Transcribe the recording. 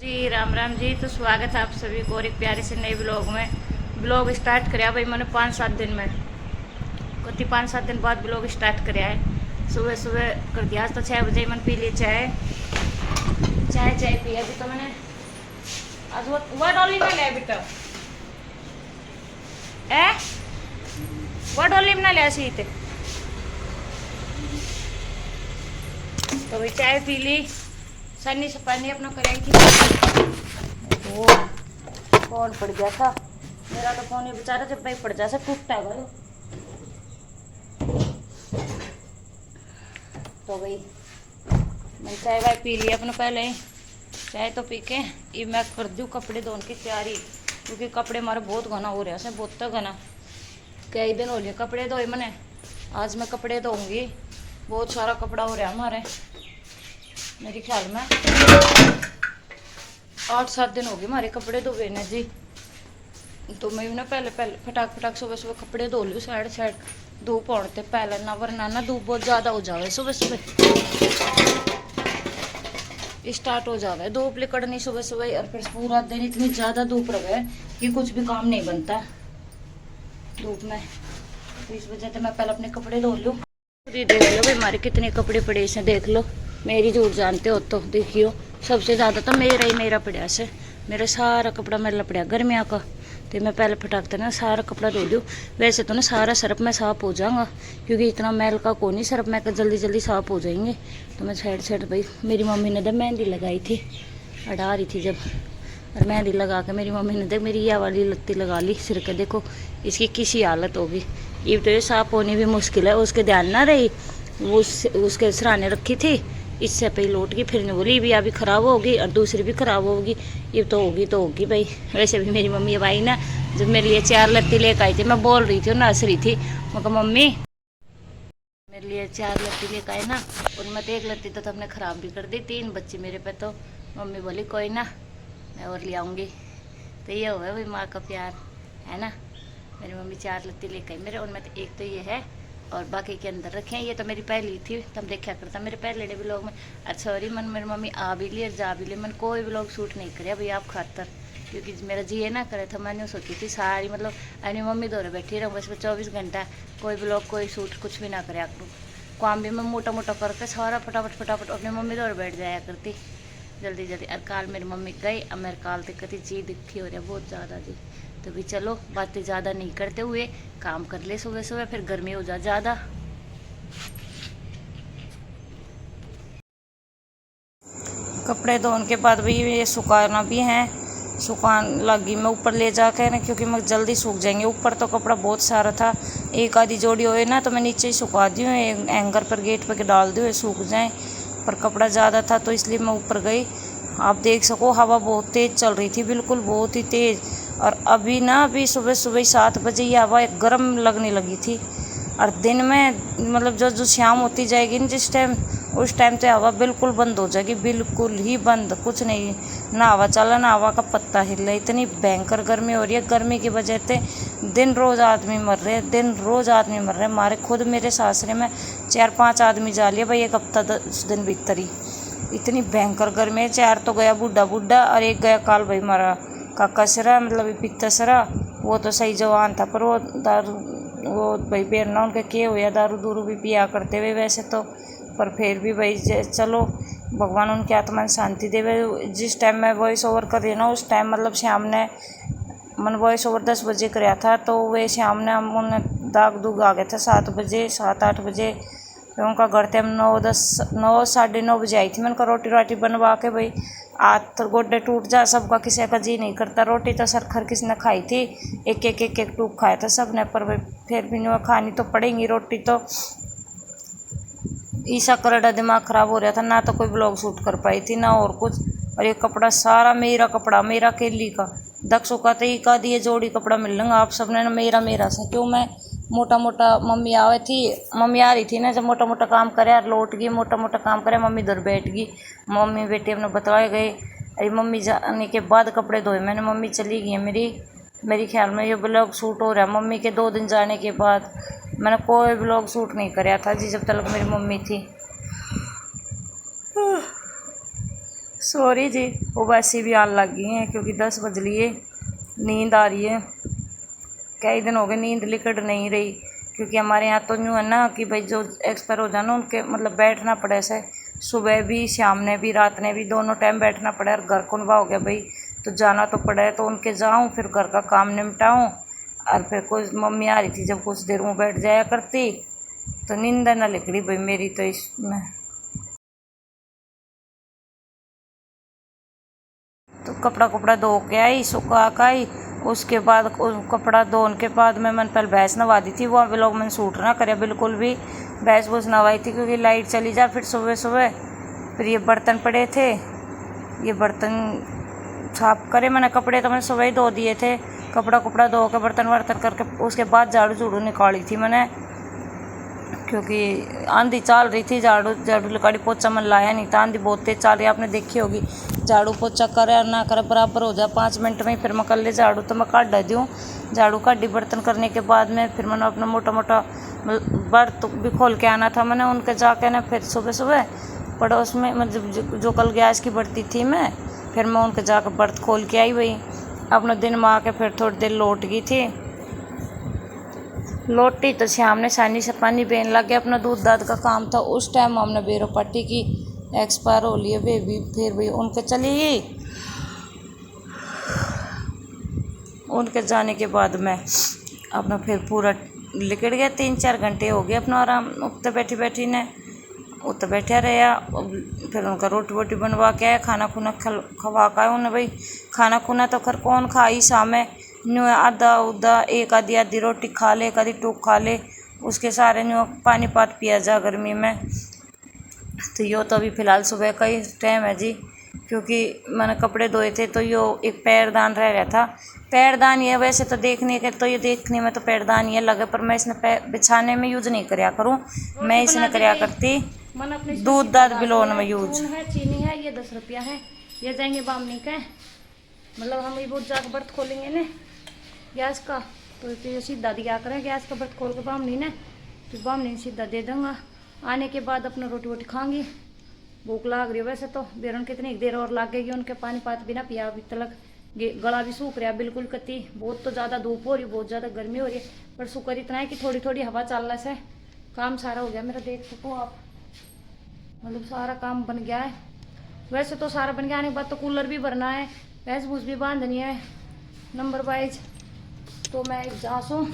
जी राम राम जी। तो स्वागत है आप सभी को और एक प्यारे से नए ब्लॉग में। ब्लॉग स्टार्ट कराया भाई मैंने 5-7 दिन में, कति 5-7 दिन बाद ब्लॉग स्टार्ट कराया है। सुबह सुबह कर दिया। आज तो 6 बजे मैंने पी ली चाय चाय पी। अभी तो मैंने आज वो डॉली में लिया बेटा ए वो डॉली में लिया सी तो भाई चाय पी ली। सन्नी से पानी अपना कराई थी। वो फोन पड़ गया था मेरा, तो फोन ही बेचारा जब भाई पड़ जाता टूटता है भाई। तो भाई मैंने चाय वाय पी ली अपने पहले ही। चाय तो पी के ये मैं कर दूँ कपड़े धोने की तैयारी, क्योंकि कपड़े हमारे बहुत घना हो रहा है, बहुत घना। कई दिन हो गए कपड़े धोए मैंने, आज मैं कपड़े धोऊंगी। बहुत सारा कपड़ा हो रहा है हमारे, मेरे ख्याल में 8-7 दिन हो गए हमारे कपड़े धोए ने जी। तो मैं ना पहले फटाक सुबह सुबह कपड़े धो लूँ साइड धूप पड़ते पहले ना, वरना ना धूप बहुत ज़्यादा हो जाए। सुबह स्टार्ट हो जावे धूप लिकड़नी सुबह सुबह, और फिर पूरा दिन इतनी ज़्यादा धूप रहे कि कुछ भी काम नहीं बनता धूप में। तो इस वजह से मैं पहले अपने कपड़े धो लूँ। देख लो भाई हमारे कितने कपड़े पड़े से, देख लो मेरी झूठ जानते हो तो देखियो। सबसे ज़्यादा तो मेरा पड़ा से, मेरा सारा कपड़ा मेरा पड़ा गर्मियों का। तो मैं पहले फटाकते ना सारा कपड़ा धो लूँ। वैसे तो ना सारा सरफ में साफ हो जाऊँगा, क्योंकि इतना मैल का कौन ही सरफ में जल्दी साफ हो जाएंगे। तो मैं साइड भाई मेरी मम्मी ने जब मेहंदी लगाई थी, अड़ा रही थी जब, और मेहंदी लगा के मेरी मम्मी ने देख मेरी यह वाली लत्ती लगा ली सिर के। देखो इसकी किसी हालत होगी। ये तो ये साफ होनी भी मुश्किल है, उसके ध्यान ना रही, वो उसके सराहने रखी थी, इससे पे लौट गई। फिर ने बोली भी अभी ख़राब होगी और दूसरी भी ख़राब होगी, ये तो होगी भाई। वैसे भी मेरी मम्मी अब आई ना, जब मेरे लिए 4 लत्ती लेकर आई थी, मैं बोल रही थी और हंस रही थी। मैं कहा मम्मी मेरे लिए 4 लत्ती लेकर आए ना, उनमें तो 1 लत्ती तो तुमने ख़राब भी कर दी, 3 बच्चे मेरे पे। तो मम्मी बोली कोई ना मैं और ले आऊँगी। तो ये हुआ भाई माँ का प्यार है ना। मेरी मम्मी 4 लत्ती लेकर आई मेरे, उनमें तो 1 तो ये है और बाकी के अंदर रखे हैं। ये तो मेरी पहली थी, तब देखा करता मेरे पहले भी लोग में। अच्छा सॉरी मन मेरी मम्मी आ भी ली और जा भी ली, मन कोई भी लोग शूट नहीं करे भाई आप खातर, क्योंकि मेरा जी है ना करे। तो मैंने सोची थी सारी मतलब अपनी मम्मी दौरे बैठी रहूँ बस 24 घंटा, कोई भी लोग कोई शूट कुछ भी ना करे करूँ। काम भी मैं मोटा करके सारा फटाफट अपनी मम्मी दौरे बैठ जाया करती जल्दी। और काल मेरी मम्मी गई, अब मेरे काल दिक्कत जी दिखी हो रहा है बहुत ज़्यादा जी। तो भी चलो बातें ज़्यादा नहीं करते हुए काम कर ले सुबह सुबह, फिर गर्मी हो जा ज़्यादा। कपड़े धोने के बाद भी ये सुखाना भी है, सुखान लगी मैं ऊपर ले जाकर ना, क्योंकि मैं जल्दी सूख जाएंगे। ऊपर तो कपड़ा बहुत सारा था, एक आधी जोड़ी होए ना तो मैं नीचे ही सुखा दी हूँ, एंगर पर गेट पर डाल दी हुए सूख जाएँ। पर कपड़ा ज़्यादा था तो इसलिए मैं ऊपर गई। आप देख सको हवा बहुत तेज़ चल रही थी, बिल्कुल बहुत ही तेज़। और अभी सुबह 7 बजे ये हवा गर्म लगने लगी थी। और दिन में मतलब जो शाम होती जाएगी ना जिस टाइम, उस टाइम तो हवा बिल्कुल बंद हो जाएगी, बिल्कुल ही बंद, कुछ नहीं, ना हवा चला ना हवा का पत्ता हिल रहा। इतनी भयंकर गर्मी हो रही है, गर्मी की वजह से दिन रोज़ आदमी मर रहे। हमारे खुद मेरे सासरे में 4-5 आदमी जा लिए भाई 1 हफ्ता 10 दिन भीतर ही। इतनी भयंकर गर्मी है। 4 तो गया बूढ़ा और 1 गया काल भाई हमारा काका सरा, मतलब पिता सरा। वो तो सही जवान था, पर वो दारू वो भाई बेरना उनके किए हुए दारू भी पिया करते हुए वैसे तो। पर फिर भी भाई चलो भगवान उनकी आत्मा शांति देवे। जिस टाइम मैं वॉइस ओवर कर रही ना उस टाइम मतलब शाम ने मन वॉइस ओवर 10 बजे कराया था, तो वे शाम ने हम उन्हें दाग दूग आ गया था 7-8 बजे। फिर उनका घर थे हम 9 साढ़े 9 बजे आई थी। मैंने कहा रोटी बनवा के भाई आज तो गोड्डे टूट जा सबका, किसी का जी नहीं करता। रोटी तो सरखर किसने खाई थी, एक टूक खाया था सब ने, पर भाई फिर भी नहीं खानी तो पड़ेगी रोटी। तो ईसा करड़ा दिमाग ख़राब हो रहा था ना, तो कोई ब्लॉग शूट कर पाई थी ना और कुछ। और ये कपड़ा सारा मेरा केली का दक्षों का तो एक आधी जोड़ी कपड़ा मिल लूँगा आप सबने ना मेरा से। क्यों मैं मोटा मम्मी आ रही थी ना, जब मोटा काम करे और लौट गई, मोटा काम करे मम्मी इधर बैठ गई। मम्मी बेटी अपने बतवाए गए, अरे मम्मी जाने के बाद कपड़े धोए मैंने, मम्मी चली गई है मेरी ख्याल में ये ब्लॉग शूट हो रहा है मम्मी के 2 दिन जाने के बाद। मैंने कोई ब्लॉग शूट नहीं कराया था जी जब तक मेरी मम्मी थी। सॉरी जी, वो वैसे भी आने लग गई हैं क्योंकि 10 बज लिए, नींद आ रही है। कई दिन हो गए नींद लिकट नहीं रही, क्योंकि हमारे यहाँ तो यूँ है ना कि भाई जो एक्सपायर हो जाना उनके मतलब बैठना पड़े से, सुबह भी शाम ने भी रात ने भी दोनों टाइम बैठना पड़े। और घर कुनबा हो गया भाई, तो जाना तो पड़े, तो उनके जाऊँ फिर घर का काम निपटाऊँ। और फिर कोई मम्मी आ रही थी जब कुछ देर में बैठ जाया करती, तो नींद न लिकड़ी भाई मेरी तो इसमें। तो कपड़ा धो के आई, सुखा के आई, उसके बाद कपड़ा धोने के बाद मैंने पहले भैंस नवा दी थी। वो लोग मैंने सूट ना करे बिल्कुल भी, भैंस भूस नवाई थी क्योंकि लाइट चली जा। फिर सुबह सुबह फिर ये बर्तन पड़े थे, ये बर्तन साफ करे। मैंने कपड़े तो मैंने सुबह ही धो दिए थे, कपड़ा धो के बर्तन वर्तन करके उसके बाद झाड़ू झूड़ू निकाली थी मैंने, क्योंकि आंधी चल रही थी। झाड़ू लकड़ी पोछा मन लाया नहीं था, आंधी बहुत तेज चल रही है, आपने देखी होगी। झाड़ू पोछा करे और ना करे बराबर हो जाए 5 मिनट में, फिर मैं कर ले झाड़ू तो मैं काट दूँ। झाड़ू काटी बर्तन करने के बाद में फिर मैंने अपना मोटा मोटा बर्त भी खोल के आना था मैंने, उनके जाके ना फिर सुबह सुबह पड़ोस में मतलब जो कल गैस की बर्ती थी मैं, फिर मैं उनके जाकर बर्त खोल के आई। भाई अपना दिन में आके फिर थोड़ी देर लौट गई थी। लौटी तो शाम ने सानी से पानी पीने लग गया, अपना दूध दाद का काम था। उस टाइम हमने बेरो पट्टी की, एक्सपायर हो लिए बेबी। फिर भी उनके चली गई, उनके जाने के बाद मैं अपना फिर पूरा लिकड़ गया। 3-4 घंटे हो गए अपना आराम उठते बैठी ने, उतर बैठा रहा। फिर उनका रोटी वोटी बनवा के आया, खाना खुना खवा के उन्हें। भाई खाना खुना तो खैर कौन खाई, शाम न्यू आधा उदा एक आधी रोटी खा ले, एक आधी टूक खा ले, उसके सारे न्यू पानी पात पिया जा गर्मी में। तो यो तो अभी फ़िलहाल सुबह का ही टाइम है जी, क्योंकि मैंने कपड़े धोए थे तो यो एक पैरदान रह गया था। पैरदान ये वैसे तो देखने के तो ये देखने में तो पैरदान ये लगे, पर मैं इसने बिछाने में यूज़ नहीं कराया करूँ, मैं इसने कराया करती दूध दाद बिलोन में यूज है। चीनी है ये 10 रुपया है, ये जाएंगे बामनी के, मतलब हम ये बहुत जाकर बर्त खोलेंगे ना गैस का, तो ये सीधा दिया करें गैस का बर्त खोल के बामनी ने, तो बामनी सीधा दे दूँगा। आने के बाद अपना रोटी वोटी खाएंगी, भूख लाग रही है वैसे तो। बेरन कितनी देर और लगेगी, उनके पानी पात बिना पिया अभी तक, गला भी सूख रहा है बिल्कुल कति। बहुत तो ज़्यादा धूप हो रही है, बहुत ज़्यादा गर्मी हो रही है, पर शुक्र इतना है कि थोड़ी थोड़ी हवा चलने से काम सारा हो गया मेरा। देख सको आप, मतलब सारा काम बन गया है। वैसे तो सारा बन गया, आने के बाद तो कूलर भी भरना है, भैंस भूस भी बांधनी है नंबर वाइज। तो मैं जासूँ